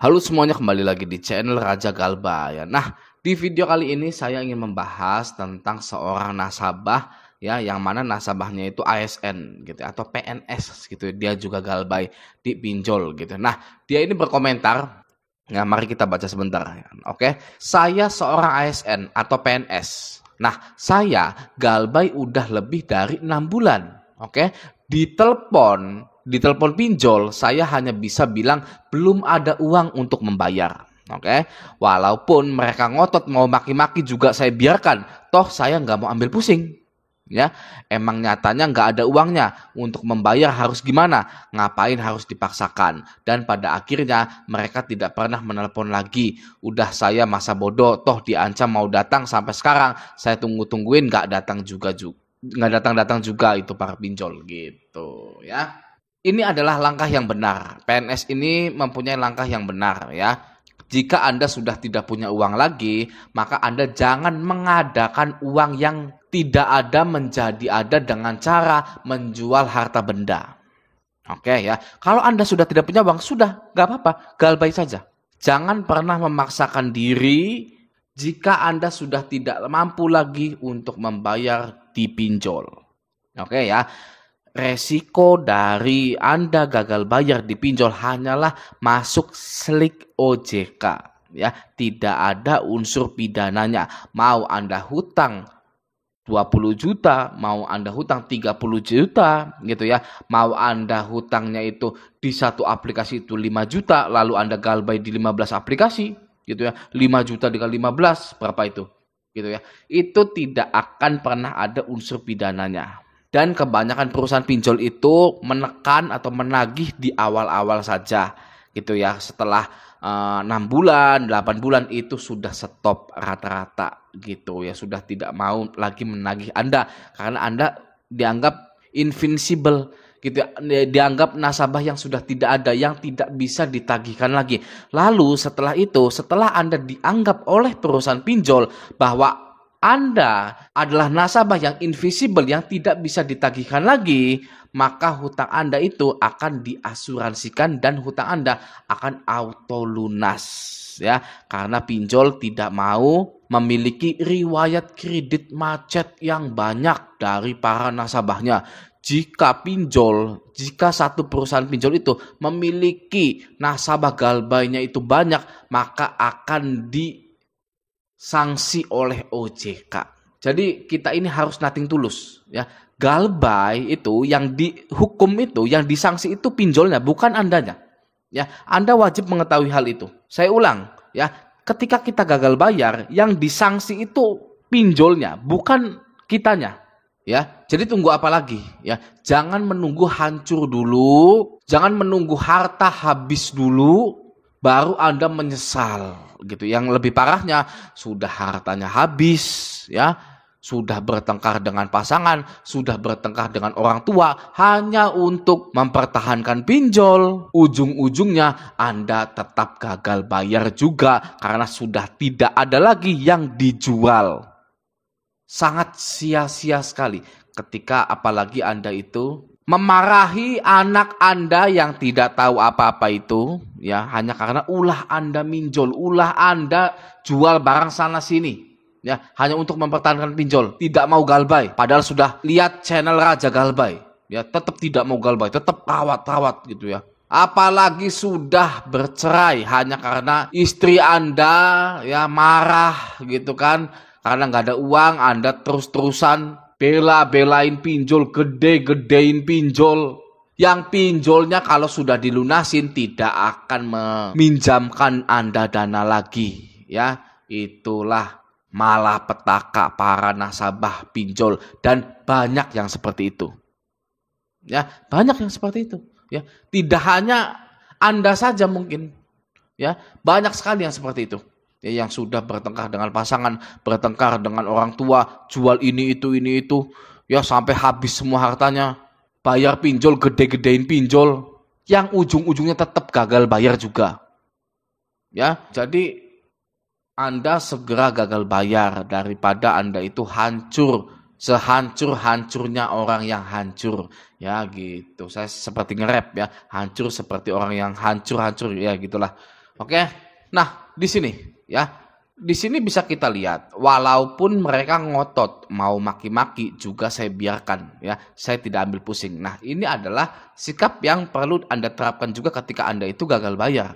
Halo semuanya, kembali lagi di channel Raja Galba ya. Nah, di video kali ini saya ingin membahas tentang seorang nasabah ya, yang mana nasabahnya itu ASN gitu atau PNS gitu. Dia juga galbay di pinjol gitu. Nah, dia ini berkomentar. Nah, mari kita baca sebentar ya. Oke. Saya seorang ASN atau PNS. Nah, saya galbay udah lebih dari 6 bulan. Oke. Di telepon pinjol, saya hanya bisa bilang belum ada uang untuk membayar. Oke, walaupun mereka ngotot mau maki-maki juga saya biarkan. Toh saya nggak mau ambil pusing. Ya, emang nyatanya nggak ada uangnya. Untuk membayar harus gimana? Ngapain harus dipaksakan? Dan pada akhirnya mereka tidak pernah menelpon lagi. Udah saya masa bodoh, toh diancam mau datang sampai sekarang. Saya tunggu-tungguin nggak datang juga. Nggak datang-datang juga itu para pinjol gitu ya. Ini adalah langkah yang benar. PNS ini mempunyai langkah yang benar ya. Jika Anda sudah tidak punya uang lagi, maka Anda jangan mengadakan uang yang tidak ada menjadi ada dengan cara menjual harta benda. Oke ya. Kalau Anda sudah tidak punya uang, sudah, nggak apa-apa, galbay saja. Jangan pernah memaksakan diri jika Anda sudah tidak mampu lagi untuk membayar di pinjol. Oke ya. Resiko dari Anda gagal bayar di pinjol hanyalah masuk slik OJK ya, tidak ada unsur pidananya. Mau Anda hutang 20 juta, mau Anda hutang 30 juta gitu ya. Mau Anda hutangnya itu di satu aplikasi itu 5 juta, lalu Anda galbay di 15 aplikasi gitu ya. 5 juta dikali 15 berapa itu? Gitu ya. Itu tidak akan pernah ada unsur pidananya. Dan kebanyakan perusahaan pinjol itu menekan atau menagih di awal-awal saja gitu ya. Setelah 6 bulan, 8 bulan itu sudah stop rata-rata gitu ya. Sudah tidak mau lagi menagih Anda karena Anda dianggap invincible gitu ya. Dianggap nasabah yang sudah tidak ada, yang tidak bisa ditagihkan lagi. Lalu setelah itu, setelah Anda dianggap oleh perusahaan pinjol bahwa Anda adalah nasabah yang invisible, yang tidak bisa ditagihkan lagi, maka hutang Anda itu akan diasuransikan dan hutang Anda akan auto lunas ya, karena pinjol tidak mau memiliki riwayat kredit macet yang banyak dari para nasabahnya. Jika satu perusahaan pinjol itu memiliki nasabah galbaynya itu banyak, maka akan sanksi oleh OJK. Jadi kita ini harus nothing tulus ya. Galbay itu yang dihukum itu, yang disanksi itu pinjolnya, bukan Andanya. Ya, Anda wajib mengetahui hal itu. Saya ulang ya, ketika kita gagal bayar, yang disanksi itu pinjolnya, bukan kitanya. Ya, jadi tunggu apa lagi ya? Jangan menunggu hancur dulu, jangan menunggu harta habis dulu baru Anda menyesal gitu. Yang lebih parahnya sudah hartanya habis ya, sudah bertengkar dengan pasangan, sudah bertengkar dengan orang tua hanya untuk mempertahankan pinjol. Ujung-ujungnya Anda tetap gagal bayar juga karena sudah tidak ada lagi yang dijual. Sangat sia-sia sekali ketika apalagi Anda itu memarahi anak Anda yang tidak tahu apa-apa itu ya, hanya karena ulah Anda minjol, ulah Anda jual barang sana sini ya, hanya untuk mempertahankan pinjol, tidak mau galbay, padahal sudah lihat channel Raja Galbay ya, tetap tidak mau galbay, tetap rawat gitu ya. Apalagi sudah bercerai hanya karena istri Anda ya marah gitu kan, karena nggak ada uang. Anda terus-terusan bela-belain pinjol, gede-gedein pinjol. Yang pinjolnya kalau sudah dilunasin tidak akan meminjamkan Anda dana lagi ya. Itulah malapetaka para nasabah pinjol, dan banyak yang seperti itu. Ya, banyak yang seperti itu ya. Tidak hanya Anda saja mungkin. Ya, banyak sekali yang seperti itu. Ya, yang sudah bertengkar dengan pasangan, bertengkar dengan orang tua, jual ini itu, ya sampai habis semua hartanya, bayar pinjol, gede-gedein pinjol, yang ujung-ujungnya tetap gagal bayar juga. Ya, jadi Anda segera gagal bayar daripada Anda itu hancur, sehancur-hancurnya orang yang hancur. Ya gitu, saya seperti nge-rap ya, hancur seperti orang yang hancur-hancur ya gitulah. Oke. Nah, di sini ya. Di sini bisa kita lihat, walaupun mereka ngotot mau maki-maki juga saya biarkan ya, saya tidak ambil pusing. Nah, ini adalah sikap yang perlu Anda terapkan juga ketika Anda itu gagal bayar.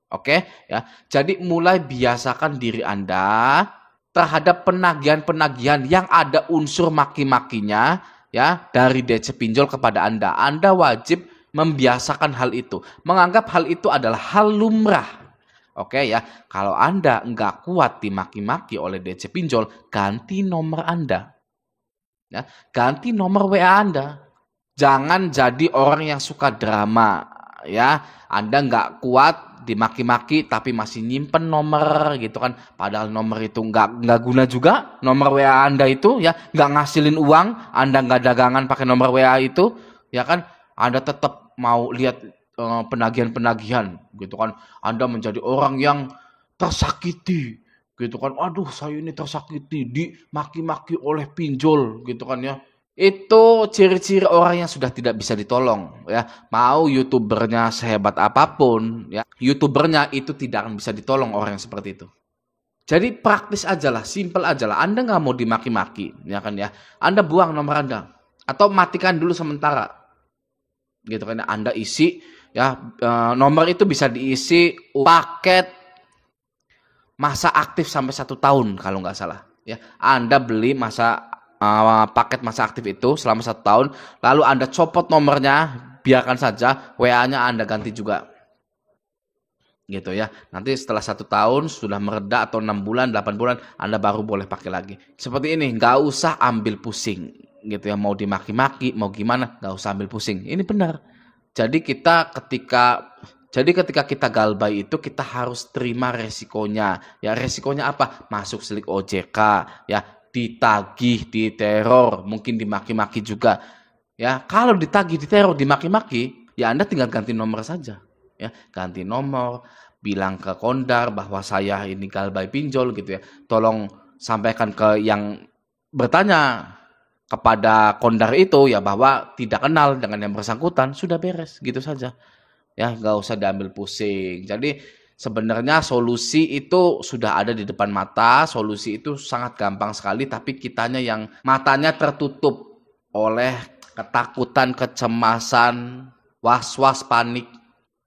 Oke, ya. Jadi mulai biasakan diri Anda terhadap penagihan-penagihan yang ada unsur maki-makinya ya dari DC pinjol kepada Anda. Anda wajib membiasakan hal itu, menganggap hal itu adalah hal lumrah. Oke ya, kalau Anda nggak kuat dimaki-maki oleh DC pinjol, ganti nomor Anda. Ya, ganti nomor WA Anda. Jangan jadi orang yang suka drama. Ya, Anda nggak kuat dimaki-maki tapi masih nyimpen nomor gitu kan. Padahal nomor itu nggak guna juga. Nomor WA Anda itu ya nggak ngasilin uang. Anda nggak dagangan pakai nomor WA itu, ya kan? Anda tetap mau lihat penagihan-penagihan gitu kan. Anda menjadi orang yang tersakiti gitu kan. Aduh, saya ini tersakiti dimaki-maki oleh pinjol gitu kan ya. Itu ciri-ciri orang yang sudah tidak bisa ditolong ya. Mau YouTubernya sehebat apapun ya, YouTubernya itu tidak akan bisa ditolong orang yang seperti itu. Jadi praktis aja lah, simple aja lah. Anda nggak mau dimaki-maki ya kan ya. Anda buang nomor Anda atau matikan dulu sementara. Gitu kan, Anda isi ya, nomor itu bisa diisi paket masa aktif sampai 1 tahun kalau nggak salah ya. Anda beli paket masa aktif itu selama 1 tahun, lalu Anda copot nomornya, biarkan saja, WA-nya Anda ganti juga gitu ya. Nanti setelah 1 tahun sudah mereda atau 6 bulan 8 bulan Anda baru boleh pakai lagi seperti ini. Nggak usah ambil pusing gitu ya, mau dimaki-maki mau gimana, nggak usah ambil pusing, ini benar. Jadi ketika kita galbay itu kita harus terima resikonya. Ya, resikonya apa? Masuk silik OJK, ya, ditagih, diteror, mungkin dimaki-maki juga. Ya, kalau ditagih, diteror, dimaki-maki, ya Anda tinggal ganti nomor saja. Ya, ganti nomor, bilang ke Kondar bahwa saya ini galbay pinjol gitu ya. Tolong sampaikan ke yang bertanya kepada Kondar itu ya bahwa tidak kenal dengan yang bersangkutan, sudah beres gitu saja. Ya, nggak usah diambil pusing. Jadi sebenarnya solusi itu sudah ada di depan mata, solusi itu sangat gampang sekali, tapi kitanya yang matanya tertutup oleh ketakutan, kecemasan, was-was, panik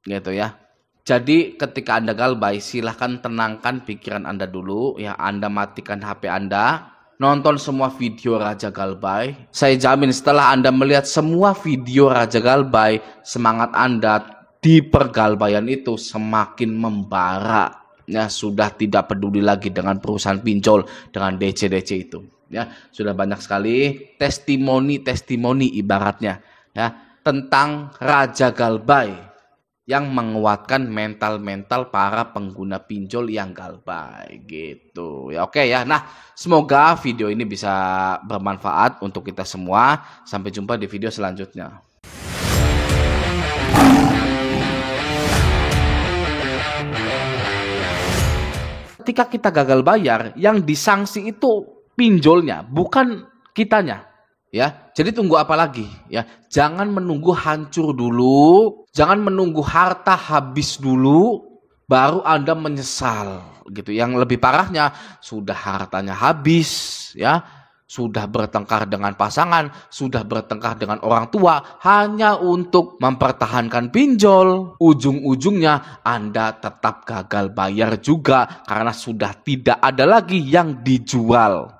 gitu ya. Jadi ketika Anda galbay, silahkan tenangkan pikiran Anda dulu ya. Anda matikan HP Anda, nonton semua video Raja Galbay. Saya jamin setelah Anda melihat semua video Raja Galbay, semangat Anda di pergalbayan itu semakin membara. Ya, sudah tidak peduli lagi dengan perusahaan pinjol, dengan DC-DC itu. Ya, sudah banyak sekali testimoni ibaratnya ya tentang Raja Galbay yang menguatkan mental-mental para pengguna pinjol yang galbay gitu. Ya, oke ya. Nah, semoga video ini bisa bermanfaat untuk kita semua. Sampai jumpa di video selanjutnya. Ketika kita gagal bayar, yang disanksi itu pinjolnya, bukan kitanya. Ya, jadi tunggu apa lagi? Ya, jangan menunggu hancur dulu, jangan menunggu harta habis dulu, baru Anda menyesal, gitu. Yang lebih parahnya, sudah hartanya habis, ya, sudah bertengkar dengan pasangan, sudah bertengkar dengan orang tua, hanya untuk mempertahankan pinjol. Ujung-ujungnya Anda tetap gagal bayar juga, karena sudah tidak ada lagi yang dijual.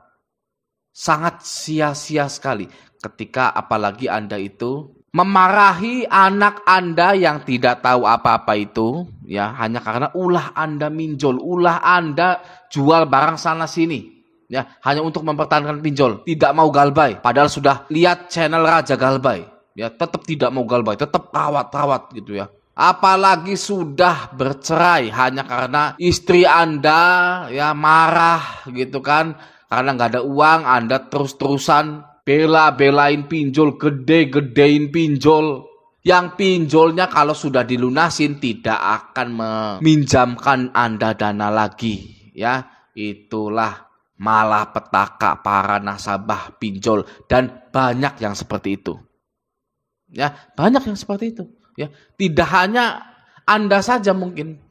Sangat sia-sia sekali ketika apalagi Anda itu memarahi anak Anda yang tidak tahu apa-apa itu ya, hanya karena ulah Anda minjol, ulah Anda jual barang sana sini ya, hanya untuk mempertahankan pinjol, tidak mau galbay, padahal sudah lihat channel Raja Galbay ya, tetap tidak mau galbay, tetap rawat-rawat gitu ya. Apalagi sudah bercerai hanya karena istri Anda ya marah gitu kan. Karena nggak ada uang, Anda terus-terusan bela-belain pinjol, gede-gedein pinjol. Yang pinjolnya kalau sudah dilunasin tidak akan meminjamkan Anda dana lagi. Ya, itulah malapetaka para nasabah pinjol. Dan banyak yang seperti itu. Ya, banyak yang seperti itu. Ya, tidak hanya Anda saja mungkin.